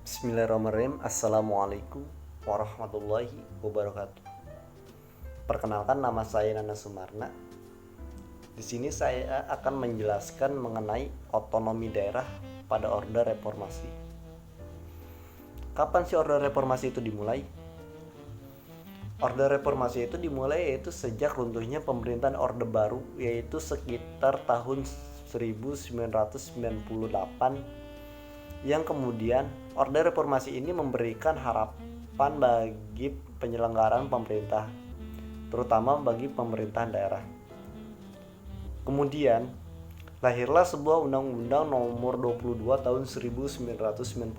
Bismillahirrahmanirrahim. Assalamualaikum warahmatullahi wabarakatuh. Perkenalkan, nama saya Nana Sumarna. Di sini saya akan menjelaskan mengenai otonomi daerah pada Orde Reformasi. Kapan sih Orde Reformasi itu dimulai? Orde Reformasi itu dimulai yaitu sejak runtuhnya pemerintahan Orde Baru, yaitu sekitar tahun 1998, yang kemudian Orde Reformasi ini memberikan harapan bagi penyelenggaraan pemerintah, terutama bagi pemerintahan daerah. Kemudian lahirlah sebuah Undang-Undang Nomor 22 Tahun 1999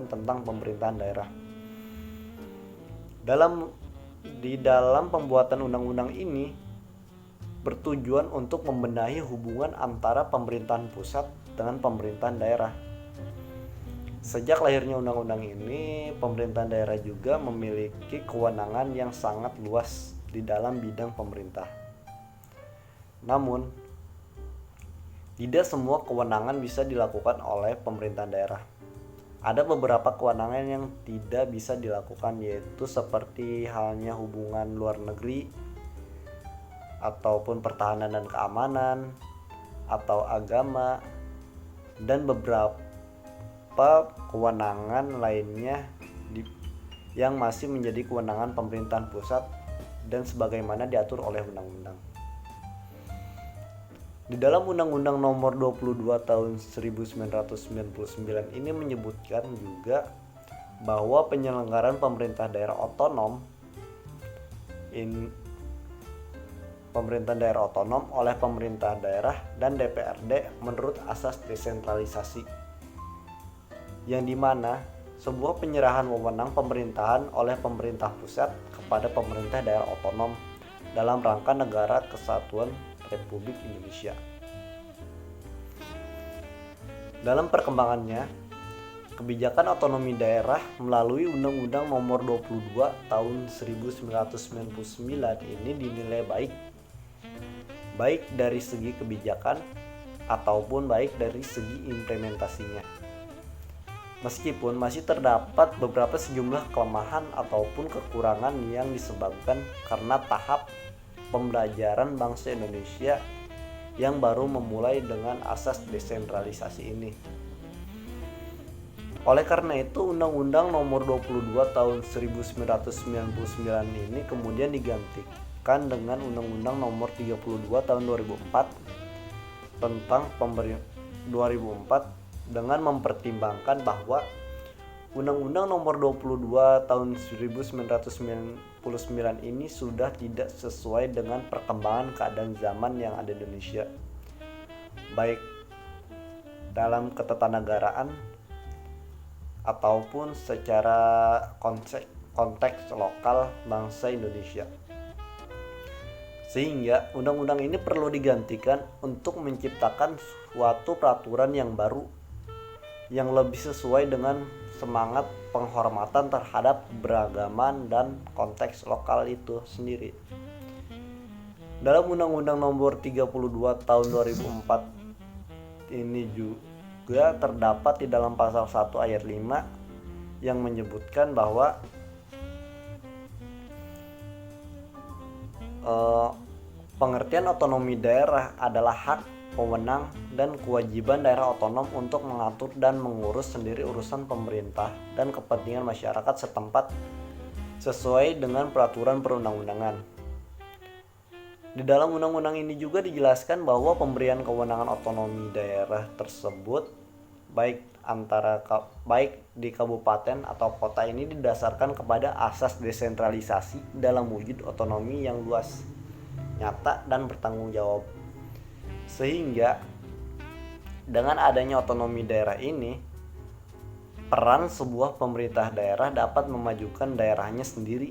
tentang pemerintahan daerah. Di dalam pembuatan undang-undang ini bertujuan untuk membenahi hubungan antara pemerintahan pusat dengan pemerintahan daerah. Sejak lahirnya undang-undang ini, pemerintahan daerah juga memiliki kewenangan yang sangat luas di dalam bidang pemerintah. Namun, tidak semua kewenangan bisa dilakukan oleh pemerintahan daerah. Ada beberapa kewenangan yang tidak bisa dilakukan, yaitu seperti halnya hubungan luar negeri, ataupun pertahanan dan keamanan, atau agama, dan beberapa kewenangan lainnya yang masih menjadi kewenangan pemerintahan pusat dan sebagaimana diatur oleh undang-undang. Di dalam Undang-Undang Nomor 22 Tahun 1999 ini menyebutkan juga bahwa penyelenggaraan pemerintah daerah otonom oleh pemerintah daerah dan DPRD menurut asas desentralisasi, yang dimana sebuah penyerahan wewenang pemerintahan oleh pemerintah pusat kepada pemerintah daerah otonom dalam rangka Negara Kesatuan Republik Indonesia. Dalam perkembangannya, kebijakan otonomi daerah melalui Undang-Undang Nomor 22 Tahun 1999 ini dinilai baik dari segi kebijakan ataupun baik dari segi implementasinya. Meskipun masih terdapat beberapa sejumlah kelemahan ataupun kekurangan yang disebabkan karena tahap pembelajaran bangsa Indonesia yang baru memulai dengan asas desentralisasi ini. Oleh karena itu, Undang-Undang Nomor 22 Tahun 1999 ini kemudian digantikan dengan Undang-Undang Nomor 32 Tahun 2004 tentang 2004 dengan mempertimbangkan bahwa Undang-Undang Nomor 22 Tahun 1999 ini sudah tidak sesuai dengan perkembangan keadaan zaman yang ada di Indonesia, baik dalam ketatanegaraan ataupun secara konteks lokal bangsa Indonesia. Sehingga undang-undang ini perlu digantikan untuk menciptakan suatu peraturan yang baru yang lebih sesuai dengan semangat penghormatan terhadap beragaman dan konteks lokal itu sendiri. Dalam Undang-Undang Nomor 32 Tahun 2004 ini juga terdapat di dalam pasal 1 ayat 5 yang menyebutkan bahwa pengertian otonomi daerah adalah hak, wewenang, dan kewajiban daerah otonom untuk mengatur dan mengurus sendiri urusan pemerintah dan kepentingan masyarakat setempat sesuai dengan peraturan perundang-undangan. Di dalam undang-undang ini juga dijelaskan bahwa pemberian kewenangan otonomi daerah tersebut baik di kabupaten atau kota ini didasarkan kepada asas desentralisasi dalam wujud otonomi yang luas, nyata, dan bertanggung jawab. Sehingga dengan adanya otonomi daerah ini, peran sebuah pemerintah daerah dapat memajukan daerahnya sendiri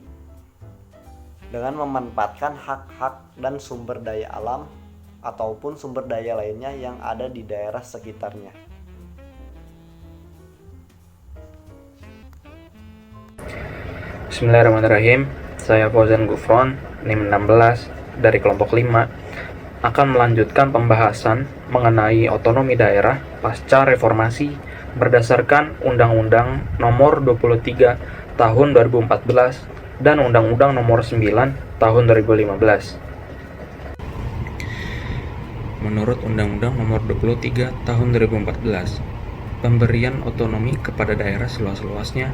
dengan memanfaatkan hak-hak dan sumber daya alam ataupun sumber daya lainnya yang ada di daerah sekitarnya. Bismillahirrahmanirrahim. Saya Fauzan Gufron, NIM 16 dari kelompok 5, akan melanjutkan pembahasan mengenai otonomi daerah pasca reformasi berdasarkan Undang-Undang Nomor 23 Tahun 2014 dan Undang-Undang Nomor 9 Tahun 2015. Menurut Undang-Undang Nomor 23 Tahun 2014, pemberian otonomi kepada daerah seluas-luasnya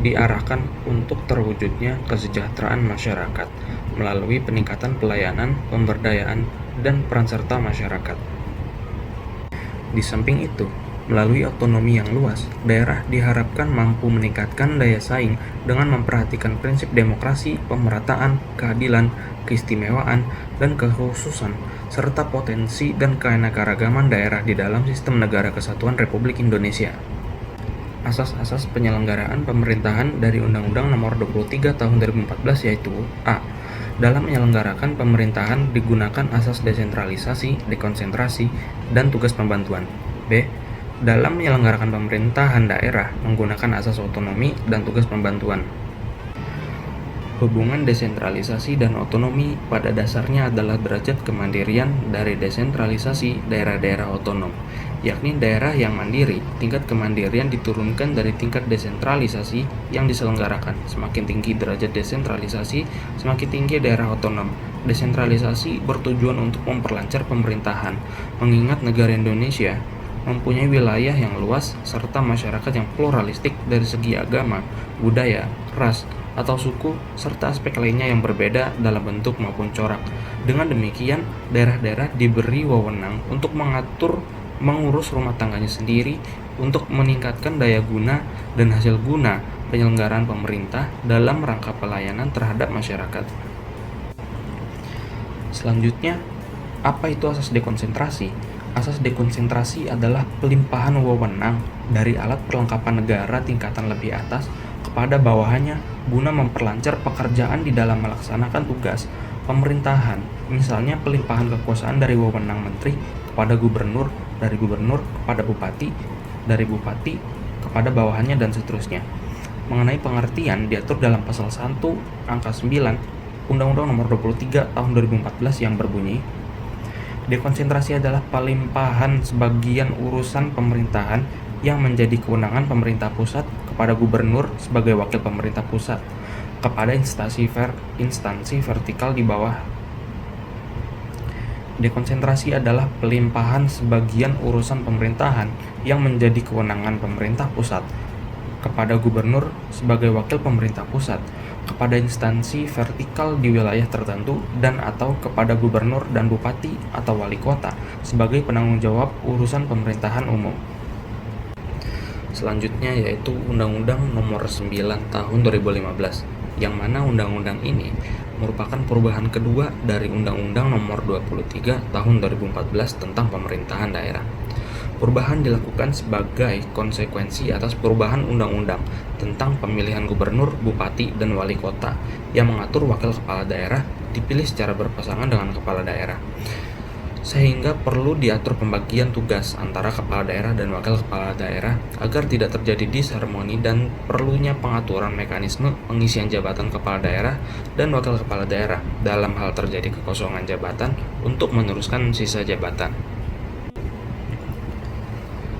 diarahkan untuk terwujudnya kesejahteraan masyarakat melalui peningkatan pelayanan, pemberdayaan, dan peran serta masyarakat. Di samping itu, melalui otonomi yang luas, daerah diharapkan mampu meningkatkan daya saing dengan memperhatikan prinsip demokrasi, pemerataan, keadilan, keistimewaan, dan kekhususan, serta potensi dan keanekaragaman daerah di dalam sistem negara kesatuan Republik Indonesia. Asas-asas penyelenggaraan pemerintahan dari Undang-Undang Nomor 23 Tahun 2014 yaitu A. Dalam menyelenggarakan pemerintahan digunakan asas desentralisasi, dekonsentrasi, dan tugas pembantuan. B. Dalam menyelenggarakan pemerintahan daerah menggunakan asas otonomi dan tugas pembantuan. Hubungan desentralisasi dan otonomi pada dasarnya adalah derajat kemandirian dari desentralisasi daerah-daerah otonom, yakni daerah yang mandiri. Tingkat kemandirian diturunkan dari tingkat desentralisasi yang diselenggarakan. Semakin tinggi derajat desentralisasi, semakin tinggi daerah otonom. Desentralisasi bertujuan untuk memperlancar pemerintahan, mengingat negara Indonesia mempunyai wilayah yang luas serta masyarakat yang pluralistik dari segi agama, budaya, ras, atau suku, serta aspek lainnya yang berbeda dalam bentuk maupun corak. Dengan demikian, daerah-daerah diberi wewenang untuk mengurus rumah tangganya sendiri untuk meningkatkan daya guna dan hasil guna penyelenggaraan pemerintah dalam rangka pelayanan terhadap masyarakat. Selanjutnya, apa itu asas dekonsentrasi? Asas dekonsentrasi adalah pelimpahan wewenang dari alat perlengkapan negara tingkatan lebih atas kepada bawahannya guna memperlancar pekerjaan di dalam melaksanakan tugas pemerintahan. Misalnya pelimpahan kekuasaan dari wewenang menteri kepada gubernur, dari gubernur kepada bupati, dari bupati kepada bawahannya, dan seterusnya. Mengenai pengertian diatur dalam pasal 1 angka 9 Undang-Undang Nomor 23 Tahun 2014 yang berbunyi, dekonsentrasi adalah pelimpahan sebagian urusan pemerintahan yang menjadi kewenangan pemerintah pusat kepada gubernur sebagai wakil pemerintah pusat, kepada instansi vertikal di bawah. Dekonsentrasi adalah pelimpahan sebagian urusan pemerintahan yang menjadi kewenangan pemerintah pusat kepada gubernur sebagai wakil pemerintah pusat, kepada instansi vertikal di wilayah tertentu, dan atau kepada gubernur dan bupati atau wali kota sebagai penanggung jawab urusan pemerintahan umum. Selanjutnya yaitu Undang-Undang Nomor 9 Tahun 2015, yang mana undang-undang ini merupakan perubahan kedua dari Undang-Undang Nomor 23 Tahun 2014 tentang pemerintahan daerah. Perubahan dilakukan sebagai konsekuensi atas perubahan undang-undang tentang pemilihan gubernur, bupati, dan wali kota yang mengatur wakil kepala daerah dipilih secara berpasangan dengan kepala daerah. Sehingga perlu diatur pembagian tugas antara kepala daerah dan wakil kepala daerah agar tidak terjadi disharmoni, dan perlunya pengaturan mekanisme pengisian jabatan kepala daerah dan wakil kepala daerah dalam hal terjadi kekosongan jabatan untuk meneruskan sisa jabatan.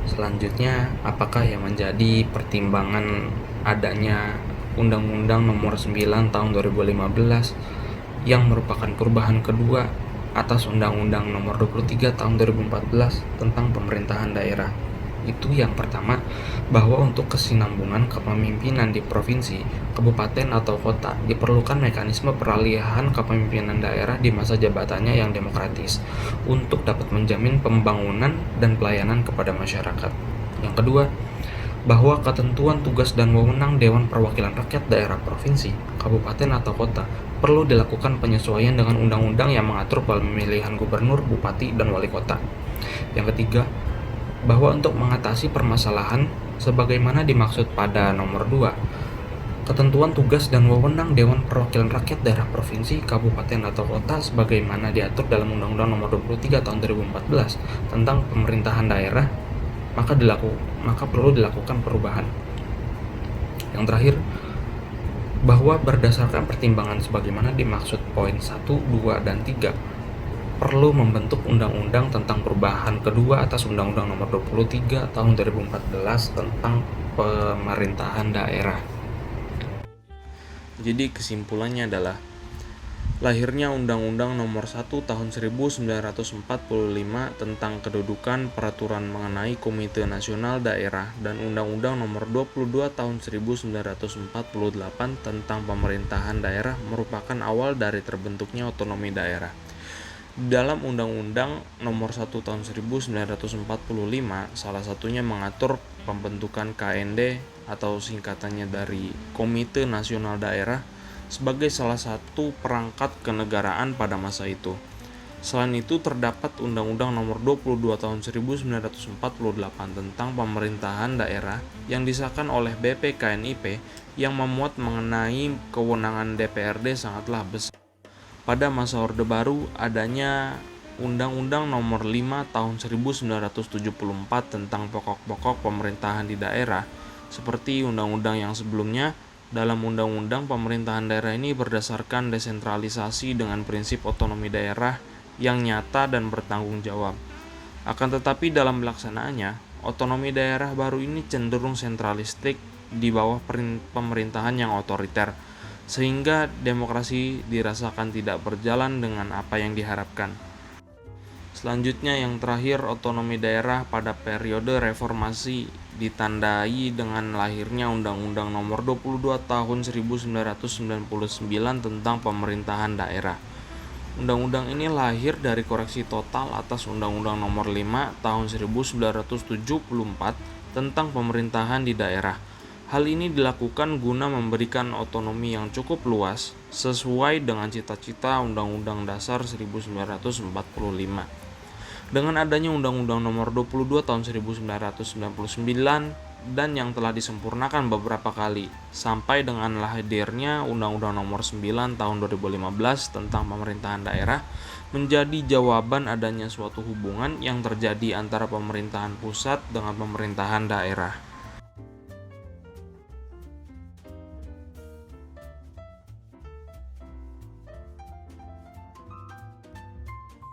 Selanjutnya, apakah yang menjadi pertimbangan adanya Undang-Undang Nomor 9 Tahun 2015 yang merupakan perubahan kedua atas Undang-Undang Nomor 23 Tahun 2014 tentang pemerintahan daerah? Itu yang pertama, bahwa untuk kesinambungan kepemimpinan di provinsi, kabupaten, atau kota diperlukan mekanisme peralihan kepemimpinan daerah di masa jabatannya yang demokratis untuk dapat menjamin pembangunan dan pelayanan kepada masyarakat. Yang kedua, bahwa ketentuan tugas dan wewenang Dewan Perwakilan Rakyat daerah provinsi, kabupaten, atau kota perlu dilakukan penyesuaian dengan undang-undang yang mengatur pemilihan gubernur, bupati, dan wali kota. Yang ketiga, bahwa untuk mengatasi permasalahan sebagaimana dimaksud pada nomor 2, ketentuan tugas dan wewenang Dewan Perwakilan Rakyat daerah provinsi, kabupaten, atau kota sebagaimana diatur dalam Undang-Undang Nomor 23 Tahun 2014 tentang pemerintahan daerah, maka perlu dilakukan perubahan. Yang terakhir, bahwa berdasarkan pertimbangan sebagaimana dimaksud poin 1, 2, dan 3, perlu membentuk undang-undang tentang perubahan kedua atas Undang-Undang Nomor 23 Tahun 2014 tentang pemerintahan daerah. Jadi kesimpulannya adalah lahirnya Undang-Undang Nomor 1 Tahun 1945 tentang kedudukan peraturan mengenai Komite Nasional Daerah dan Undang-Undang Nomor 22 Tahun 1948 tentang pemerintahan daerah merupakan awal dari terbentuknya otonomi daerah. Di dalam Undang-Undang Nomor 1 Tahun 1945, salah satunya mengatur pembentukan KND atau singkatannya dari Komite Nasional Daerah sebagai salah satu perangkat kenegaraan pada masa itu. Selain itu terdapat Undang-Undang Nomor 22 Tahun 1948 tentang pemerintahan daerah yang disahkan oleh BPKNIP yang memuat mengenai kewenangan DPRD sangatlah besar. Pada masa Orde Baru adanya Undang-Undang Nomor 5 Tahun 1974 tentang pokok-pokok pemerintahan di daerah. Seperti undang-undang yang sebelumnya, dalam undang-undang pemerintahan daerah ini berdasarkan desentralisasi dengan prinsip otonomi daerah yang nyata dan bertanggung jawab. Akan tetapi dalam pelaksanaannya, otonomi daerah baru ini cenderung sentralistik di bawah pemerintahan yang otoriter, sehingga demokrasi dirasakan tidak berjalan dengan apa yang diharapkan. Selanjutnya yang terakhir, otonomi daerah pada periode reformasi ditandai dengan lahirnya Undang-Undang Nomor 22 Tahun 1999 tentang pemerintahan daerah. Undang-undang ini lahir dari koreksi total atas Undang-Undang Nomor 5 Tahun 1974 tentang pemerintahan di daerah. Hal ini dilakukan guna memberikan otonomi yang cukup luas sesuai dengan cita-cita Undang-Undang Dasar 1945. Dengan adanya Undang-Undang Nomor 22 Tahun 1999 dan yang telah disempurnakan beberapa kali sampai dengan hadirnya Undang-Undang Nomor 9 Tahun 2015 tentang pemerintahan daerah menjadi jawaban adanya suatu hubungan yang terjadi antara pemerintahan pusat dengan pemerintahan daerah.